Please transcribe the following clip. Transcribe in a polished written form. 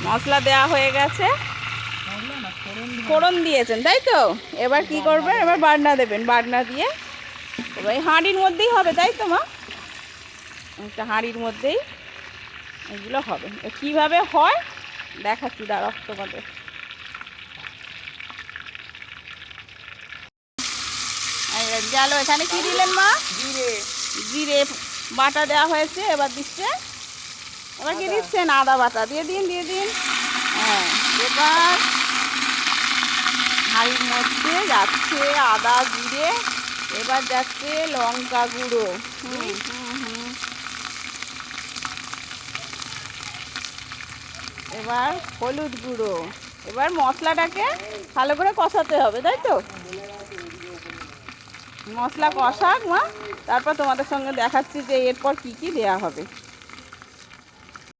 মশলা দেওয়া হয়ে গেছে, ফোড়ন দিয়েছেন তাই তো। এবার কি করবেন, এবার বাটনা দেবেন, বাটনা দিয়ে এবার এই হাঁড়ির মধ্যেই হবে তাই তো মা, একটা হাঁড়ির মধ্যেই এগুলো হবে। কীভাবে হয় দেখাচ্ছি, দাঁড়াও তোমাদের। গেল, এখানে কি দিলেন মা? জিরে, জিরে বাটা দেওয়া হয়েছে, এবার দিচ্ছে, এবার কি দিচ্ছেন? আদা বাটা দিয়ে দিন, দিয়ে দিন। হ্যাঁ, এবার হাঁড়ির মধ্যে যাচ্ছে আদা জিরে, এবার যাচ্ছে লঙ্কা গুঁড়ো, এবার হলুদ গুঁড়ো। এবার মশলাটাকে ভালো করে কষাতে হবে তাই তো। মশলা কষাক মা, তারপর তোমাদের সঙ্গে দেখাচ্ছি যে এরপর কি কি দেয়া হবে।